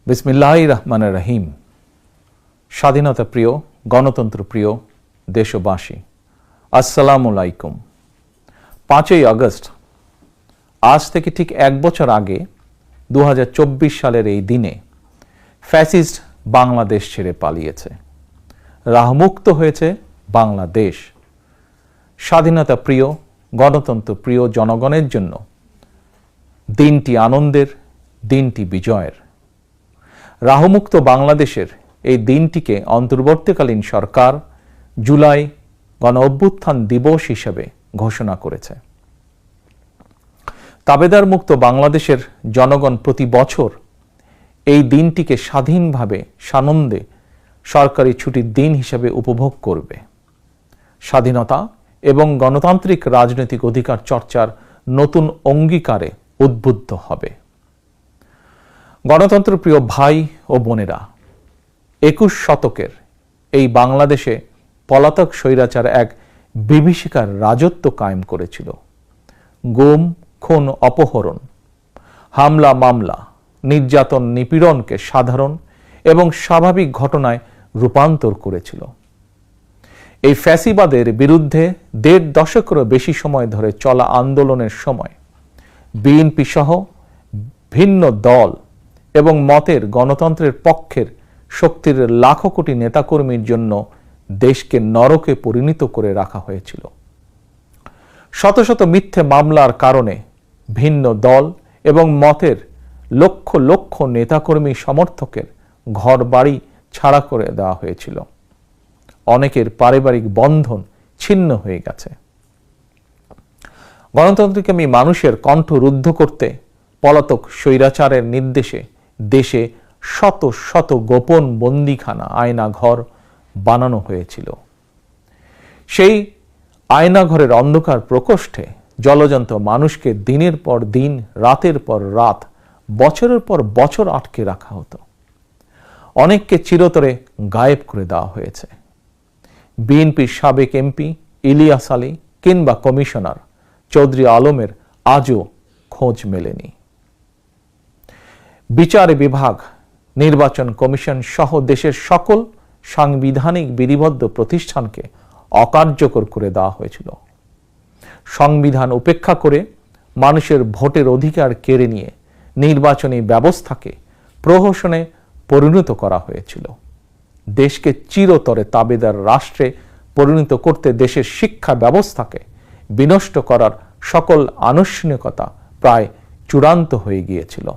বিসমিল্লাহির রহমানির রহিম। স্বাধীনতা প্রিয়, গণতন্ত্র প্রিয় দেশবাসী, আসসালামু আলাইকুম। 5ই আগস্ট, আজ থেকে ঠিক 1 বছর আগে 2024 সালের এই দিনে ফ্যাসিস্ট বাংলাদেশ ছেড়ে পালিয়েছে, রাহমুক্ত হয়েছে বাংলাদেশ। স্বাধীনতা প্রিয়, গণতন্ত্র প্রিয় জনগণের জন্য দিনটি আনন্দের, দিনটি বিজয়ের। রাহমুক্ত বাংলাদেশের এই দিনটিকে অন্তর্বর্তীকালীন সরকার জুলাই গণ অভ্যুত্থান দিবস হিসেবে ঘোষণা করেছে। তাবেদার মুক্ত বাংলাদেশের জনগণ প্রতি বছর এই দিনটিকে স্বাধীনভাবে সানন্দে সরকারি ছুটির দিন হিসেবে উপভোগ করবে। স্বাধীনতা এবং গণতান্ত্রিক রাজনৈতিক অধিকার চর্চার নতুন অঙ্গীকারে উদ্বুদ্ধ হবে। গণতন্ত্র প্রিয় ভাই ও বোনেরা, 21 শতকের এই বাংলাদেশে পলাতক স্বৈরাচার এক বিভীষিকার রাজত্ব কায়েম করেছিল। গুম, খুন, অপহরণ, হামলা, মামলা, নির্যাতন, নিপীড়নকে সাধারণ এবং স্বাভাবিক ঘটনায় রূপান্তর করেছিল। এই ফ্যাসিবাদের বিরুদ্ধে 1.5 দশকেরও বেশি সময় ধরে চলা আন্দোলনের সময় বিএনপি সহ ভিন্ন দল এবং মতের গণতন্ত্রের পক্ষের শক্তির লাখো কোটি নেতাকর্মীর জন্য দেশকে নরকে পরিণত করে রাখা হয়েছিল। শত শত মিথ্যে মামলার কারণে ভিন্ন দল এবং মতের লক্ষ লক্ষ নেতাকর্মী সমর্থকের ঘর বাড়ি ছাড়া করে দেওয়া হয়েছিল। অনেকের পারিবারিক বন্ধন ছিন্ন হয়ে গেছে। গণতন্ত্রকামী মানুষের কণ্ঠ রুদ্ধ করতে পলাতক স্বৈরাচারের নির্দেশে দেশে শত শত গোপন বন্দিখানা, আয়নাঘর বানানো হয়েছিল। সেই আয়নাঘরের অন্ধকার প্রকোষ্ঠে জলজন্ত মানুষকে দিনের পর দিন, রাতের পর রাত, বছরের পর বছর আটকে রাখা হতো। অনেককে চিরতরে গায়েব করে দেওয়া হয়েছে। বিএনপির সাবেক এমপি ইলিয়াস আলী কিংবা কমিশনার চৌধুরী আলমের আজও খোঁজ মেলেনি। বিচার বিভাগ, নির্বাচন কমিশন সহ দেশের সকল সাংবিধানিক বিধিবদ্ধ প্রতিষ্ঠানকে অকার্যকর করে দেওয়া হয়েছিল। সংবিধান উপেক্ষা করে মানুষের ভোটের অধিকার কেড়ে নিয়ে নির্বাচনী ব্যবস্থাকে প্রহসনে পরিণত করা হয়েছিল। দেশকে চিরতরে তাবেদার রাষ্ট্রে পরিণত করতে দেশের শিক্ষা ব্যবস্থাকে বিনষ্ট করার সকল আনুষ্ঠানিকতা প্রায় চূড়ান্ত হয়ে গিয়েছিল।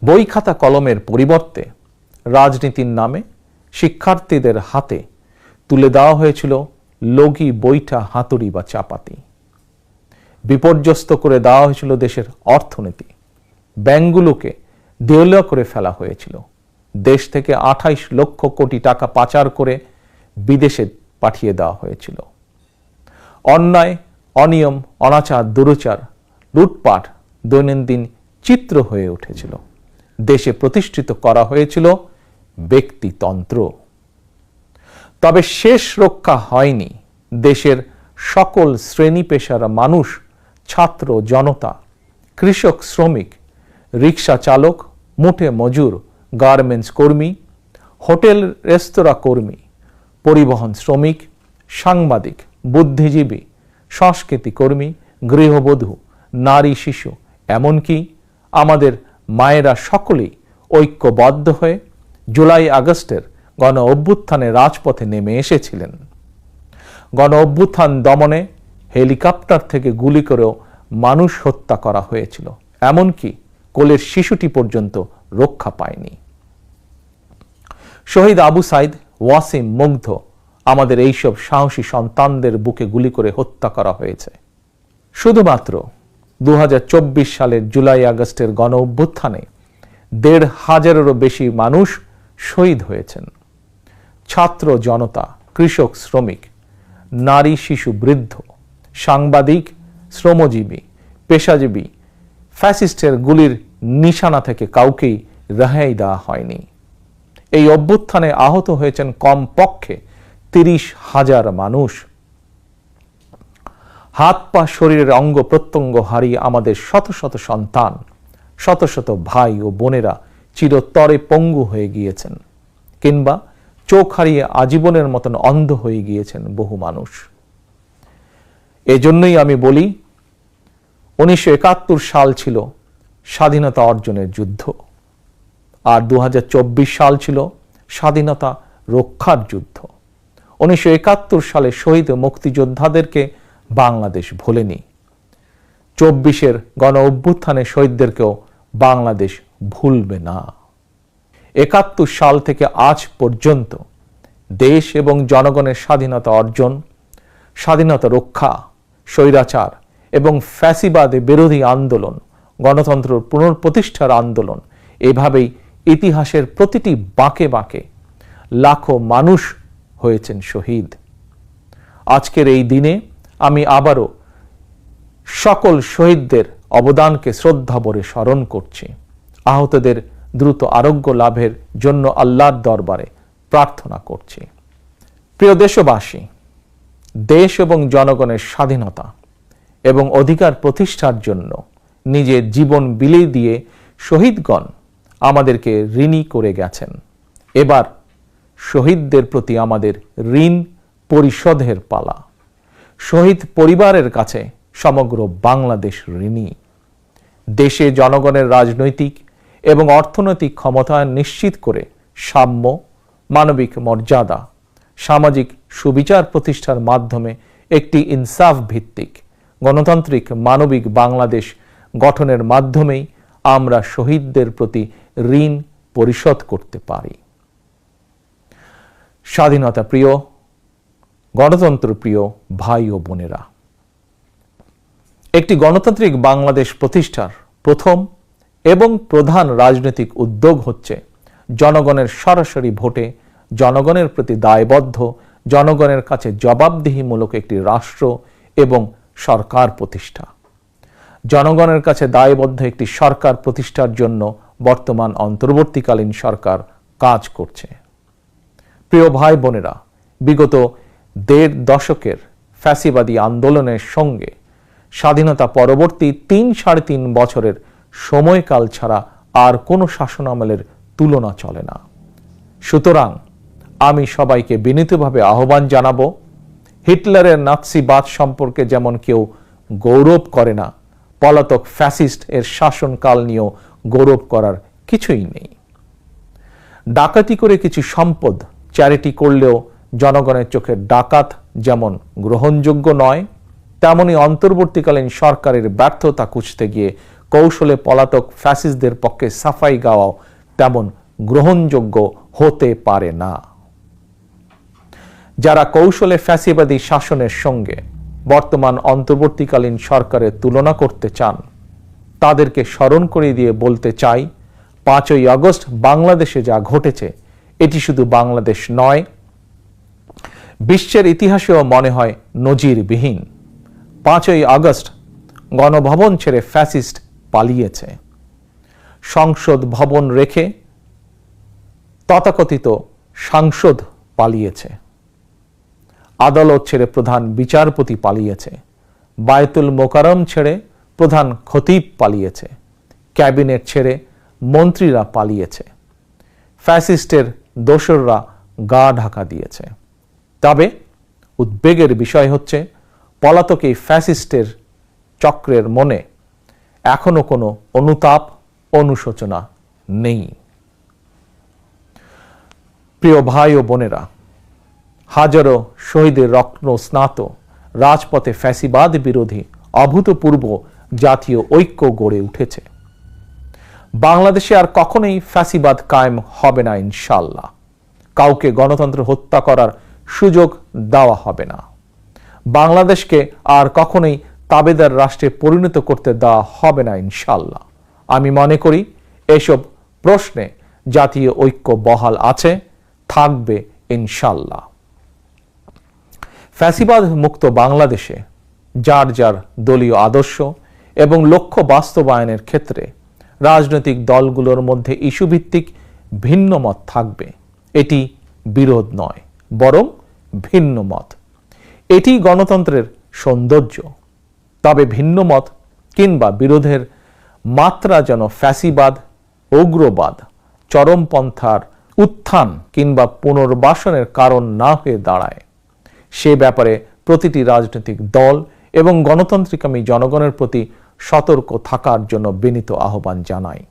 বই খাতা কলমের পরিবর্তে রাজনীতির নামে শিক্ষার্থীদের হাতে তুলে দেওয়া হয়েছিল লগি, বৈঠা, হাতুড়ি বা চাপাতি। বিপর্যস্ত করে দেওয়া হয়েছিল দেশের অর্থনীতি। ব্যাংকগুলোকে দেউলিয়া করে ফেলা হয়েছিল। দেশ থেকে 28 লক্ষ কোটি টাকা পাচার করে বিদেশে পাঠিয়ে দেওয়া হয়েছিল। অন্যায়, অনিয়ম, অনাচার, দুরাচার, লুটপাট দৈনন্দিন চিত্র হয়ে উঠেছিল। দেশে প্রতিষ্ঠিত করা হয়েছিল ব্যক্তিতন্ত্র। তবে শেষ রক্ষা হয়নি দেশের সকল শ্রেণী পেশার মানুষ, ছাত্র জনতা, কৃষক, শ্রমিক, রিক্সা চালক, মুঠে মজুর, গার্মেন্টস কর্মী, হোটেল রেস্তোরাঁ কর্মী, পরিবহন শ্রমিক, সাংবাদিক, বুদ্ধিজীবী, সংস্কৃতি কর্মী, গৃহবধূ, নারী, শিশু, এমনকি আমাদের মায়েরা সকলেই ঐক্যবদ্ধ হয়ে জুলাই আগস্টের গণ অভ্যুত্থানে রাজপথে নেমে এসেছিলেন। গণ অভ্যুত্থান দমনে হেলিকপ্টার থেকে গুলি করেও মানুষ হত্যা করা হয়েছিল, এমনকি কোলের শিশুটি পর্যন্ত রক্ষা পায়নি। শহীদ আবু সাইদ, ওয়াসিম, মুগ্ধ, আমাদের এইসব সাহসী সন্তানদের বুকে গুলি করে হত্যা করা হয়েছে। শুধুমাত্র 2024 সালের জুলাই আগস্টের গণ অভ্যুত্থানে 1,500-এরও বেশি মানুষ শহীদ হয়েছেন। ছাত্র জনতা, কৃষক, শ্রমিক, নারী, শিশু, বৃদ্ধ, সাংবাদিক, শ্রমজীবী, পেশাজীবী, ফ্যাসিস্টের গুলির নিশানা থেকে কাউকেই রেহাই দেওয়া হয়নি। এই অভ্যুত্থানে আহত হয়েছেন কমপক্ষে 30,000 মানুষ। হাত পা, শরীরের অঙ্গ প্রত্যঙ্গ হারিয়ে আমাদের শত শত সন্তান, শত শত ভাই ও বোনেরা চিরতরে পঙ্গু হয়ে গিয়েছেন, কিংবা চোখ হারিয়ে আজীবনের মতন অন্ধ হয়ে গিয়েছেন বহু মানুষ। এজন্যই আমি বলি, 1971 সাল ছিল স্বাধীনতা অর্জনের যুদ্ধ, আর 2024 সাল ছিল স্বাধীনতা রক্ষার যুদ্ধ। 1971 সালে শহীদ মুক্তিযোদ্ধাদেরকে বাংলাদেশ ভোলেনি। 24-এর গণ অভ্যুত্থানে শহীদদেরকেও বাংলাদেশ ভুলবে না। 71 সাল থেকে আজ পর্যন্ত দেশ এবং জনগণের স্বাধীনতা অর্জন, স্বাধীনতা রক্ষা, স্বৈরাচার এবং ফ্যাসিবাদ বিরোধী আন্দোলন, গণতন্ত্র পুনঃপ্রতিষ্ঠার আন্দোলন, এভাবেই ইতিহাসের প্রতিটি বাঁকে বাঁকে লাখো মানুষ হয়েছেন শহীদ। আজকের এই দিনে আমি আবারও সকল শহীদদের অবদানকে শ্রদ্ধাভরে স্মরণ করছি। আহতদের দ্রুত আরোগ্য লাভের জন্য আল্লাহর দরবারে প্রার্থনা করছি। প্রিয় দেশবাসী, দেশ এবং জনগণের স্বাধীনতা এবং অধিকার প্রতিষ্ঠার জন্য নিজের জীবন বিলিয়ে দিয়ে শহীদগণ আমাদেরকে ঋণী করে গেছেন। এবার শহীদদের প্রতি আমাদের ঋণ পরিশোধের পালা। শহীদ পরিবারের কাছে সমগ্র বাংলাদেশ ঋণী। দেশে জনগণের রাজনৈতিক এবং অর্থনৈতিক ক্ষমতায়ন নিশ্চিত করে সাম্য, মানবিক মর্যাদা, সামাজিক সুবিচার প্রতিষ্ঠার মাধ্যমে একটি ইনসাফ ভিত্তিক গণতান্ত্রিক মানবিক বাংলাদেশ গঠনের মাধ্যমেই আমরা শহীদদের প্রতি ঋণ পরিশোধ করতে পারি। স্বাধীনতা প্রিয়, গণতন্ত্র প্রিয় ভাই ও বোনেরা, একটি গণতান্ত্রিক বাংলাদেশ প্রতিষ্ঠার প্রথম এবং প্রধান রাজনৈতিক উদ্যোগ হচ্ছে জনগণের সরাসরি ভোটে জনগণের প্রতি দায়বদ্ধ, জনগণের কাছে জবাবদিহিমূলক একটি রাষ্ট্র এবং সরকার প্রতিষ্ঠা। জনগণের কাছে দায়বদ্ধ একটি সরকার প্রতিষ্ঠার জন্য বর্তমান অন্তর্বর্তীকালীন সরকার কাজ করছে। প্রিয় ভাই বোনেরা, বিগত 1.5 দশকের ফ্যাসিবাদী আন্দোলনের সঙ্গে স্বাধীনতা পরবর্তী 3-3.5 বছরের সময়কাল ছাড়া আর কোনো শাসনামলের তুলনা চলে না। সুতরাং আমি সবাইকে বিনীতভাবে আহ্বান জানাবো, হিটলারের নাৎসিবাদ সম্পর্কে যেমন কেউ গৌরব করে না, পলাতক ফ্যাসিস্ট এর শাসনকাল নিয়েও গৌরব করার কিছুই নেই। ডাকাতি করে কিছু সম্পদ চ্যারিটি করলেও জনগণের চোখে ডাকাত যেমন গ্রহণযোগ্য নয়, তেমনি অন্তর্বর্তীকালীন সরকারের ব্যর্থতা খুঁজতে গিয়ে কৌশলে পলাতক ফ্যাসিস্টদের পক্ষে সাফাই গাওয়াও তেমন গ্রহণযোগ্য হতে পারে না। যারা কৌশলে ফ্যাসিবাদী শাসনের সঙ্গে বর্তমান অন্তর্বর্তীকালীন সরকারের তুলনা করতে চান, তাদেরকে স্মরণ করিয়ে দিয়ে বলতে চাই, 5ই আগস্ট বাংলাদেশে যা ঘটেছে এটি শুধু বাংলাদেশ নয়, বিশ্বের ইতিহাসেও মনে হয় নজিরবিহীন। 5ই আগস্ট গণভবন ছেড়ে ফ্যাসিস্ট পালিয়েছে। সংসদ ভবন রেখে তথাকথিত সাংসদ পালিয়েছে। আদালত ছেড়ে প্রধান বিচারপতি পালিয়েছে। বায়তুল মোকাররম ছেড়ে প্রধান খতিব পালিয়েছে। ক্যাবিনেট ছেড়ে মন্ত্রীরা পালিয়েছে। ফ্যাসিস্টের দোসররা গা ঢাকা দিয়েছে। তবে উদ্বেগের বিষয় হচ্ছে, পলাতক এই ফ্যাসিস্টের চক্রের মনে এখনো কোনো অনুতাপ, অনুশোচনা নেই। প্রিয় ভাই ও বোনেরা, হাজারো শহীদের রক্ত স্নাত রাজপথে ফ্যাসিবাদ বিরোধী অভূতপূর্ব জাতীয় ঐক্য গড়ে উঠেছে। বাংলাদেশে আর কখনোই ফ্যাসিবাদ কায়েম হবে না ইনশাআল্লাহ। কাউকে গণতন্ত্র হত্যা করার সুযোগ দেওয়া হবে না। বাংলাদেশকে আর কখনোই তাবেদার রাষ্ট্রে পরিণত করতে দেওয়া হবে না ইনশাআল্লাহ। আমি মনে করি এসব প্রশ্নে জাতীয় ঐক্য বহাল আছে, থাকবে ইনশাআল্লাহ। ফ্যাসিবাদ মুক্ত বাংলাদেশে যার যার দলীয় আদর্শ এবং লক্ষ্য বাস্তবায়নের ক্ষেত্রে রাজনৈতিক দলগুলোর মধ্যে ইস্যুভিত্তিক ভিন্ন মত থাকবে। এটি বিরোধ নয়, বরং ভিন্ন মত। এটি গণতন্ত্রের সৌন্দর্য। তবে ভিন্ন মত কিংবা বিরোধের মাত্রা যেন ফ্যাসিবাদ, উগ্রবাদ চরমপন্থার উত্থান কিংবা পুনর্বাসনের কারণ না হয়ে দাঁড়ায়, সে ব্যাপারে প্রতিটি রাজনৈতিক দল এবং গণতান্ত্রিকামী জনগণের প্রতি সতর্ক থাকার জন্য বিনীত আহ্বান জানাই।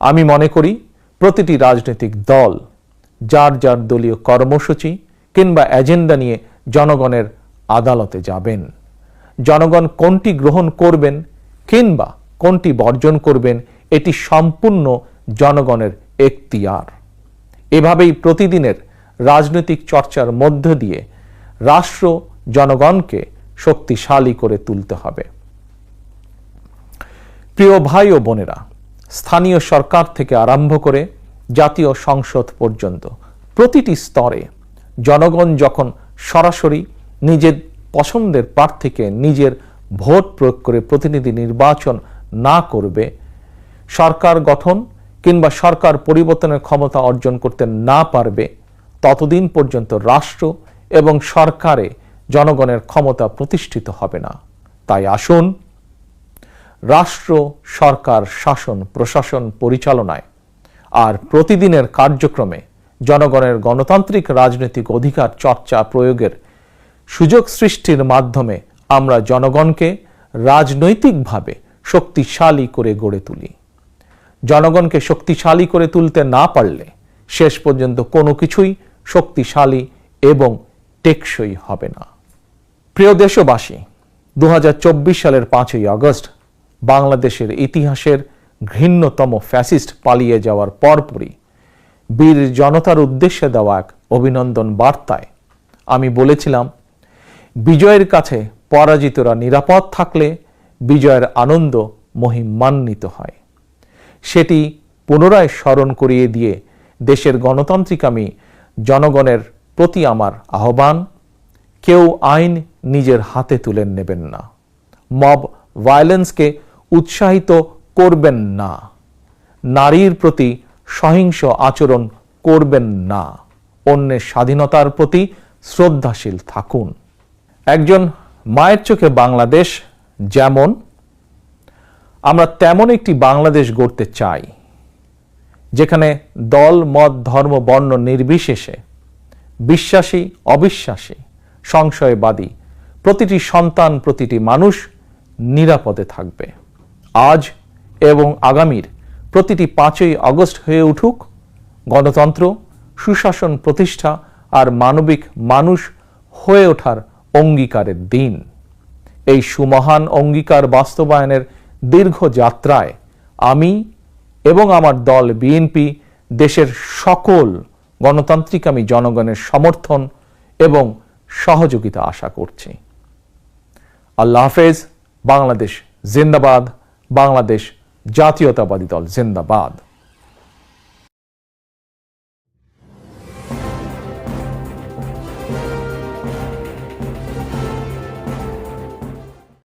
আমি মনে করি প্রতিটি রাজনৈতিক দল যার যার দলীয় কর্মসূচি কিংবা এজেন্ডা নিয়ে জনগণের আদালতে যাবেন। জনগণ কোনটি গ্রহণ করবেন কিংবা কোনটি বর্জন করবেন এটি সম্পূর্ণ জনগণের এখতিয়ার। এভাবেই প্রতিদিনের রাজনৈতিক চর্চার মধ্য দিয়ে রাষ্ট্র জনগণকে শক্তিশালী করে তুলতে হবে। প্রিয় ভাই ও বোনেরা, স্থানীয় সরকার থেকে আরম্ভ করে জাতীয় সংসদ পর্যন্ত প্রতিটি স্তরে জনগণ যখন সরাসরি নিজের পছন্দের প্রার্থীকে নিজের ভোট প্রয়োগ করে প্রতিনিধি নির্বাচন না করবে, সরকার গঠন কিংবা সরকার পরিবর্তনের ক্ষমতা অর্জন করতে না পারবে, ততদিন পর্যন্ত রাষ্ট্র এবং সরকারে জনগণের ক্ষমতা প্রতিষ্ঠিত হবে না। তাই আসুন রাষ্ট্র, সরকার, শাসন, প্রশাসন পরিচালনায় আর প্রতিদিনের কার্যক্রমে জনগণের গণতান্ত্রিক রাজনৈতিক অধিকার চর্চা প্রয়োগের সুযোগ সৃষ্টির মাধ্যমে আমরা জনগণকে রাজনৈতিকভাবে শক্তিশালী করে গড়ে তুলি। জনগণকে শক্তিশালী করে তুলতে না পারলে শেষ পর্যন্ত কোনো কিছুই শক্তিশালী এবং টেকসই হবে না। প্রিয় দেশবাসী, 2024 সালের 5ই আগস্ট বাংলাদেশের ইতিহাসের ঘৃণ্যতম ফ্যাসিস্ট পালিয়ে যাওয়ার পরপরই বীর জনতার উদ্দেশ্যে দেওয়া এক অভিনন্দন বার্তায় আমি বলেছিলাম, বিজয়ের কাছে পরাজিতরা নিরাপদ থাকলে বিজয়ের আনন্দ মহিমান্বিত হয়। সেটি পুনরায় স্মরণ করিয়ে দিয়ে দেশের গণতান্ত্রিকামী জনগণের প্রতি আমার আহ্বান, কেউ আইন নিজের হাতে তুলে নেবেন না, মব ভায়োলেন্সকে উৎসাহিত করবেন না, নারীর প্রতি সহিংস আচরণ করবেন না, অন্যের স্বাধীনতার প্রতি শ্রদ্ধাশীল থাকুন। একজন মায়ের চোখে বাংলাদেশ যেমন, আমরা তেমন একটি বাংলাদেশ গড়তে চাই যেখানে দল, মত, ধর্ম, বর্ণ নির্বিশেষে বিশ্বাসী, অবিশ্বাসী, সংশয়বাদী প্রতিটি সন্তান, প্রতিটি মানুষ নিরাপদে থাকবে। আজ এবং আগামীর প্রতিটি 5ই আগস্ট হয়ে উঠুক গণতন্ত্র, সুশাসন প্রতিষ্ঠা আর মানবিক মানুষ হয়ে ওঠার অঙ্গীকারের দিন। এই সুমহান অঙ্গীকার বাস্তবায়নের দীর্ঘ যাত্রায় আমি এবং আমার দল বিএনপি দেশের সকল গণতান্ত্রিকামী জনগণের সমর্থন এবং সহযোগিতা আশা করছি। আল্লাহ হাফেজ। বাংলাদেশ জিন্দাবাদ। বাংলাদেশ জাতীয়তাবাদী দল জিন্দাবাদ।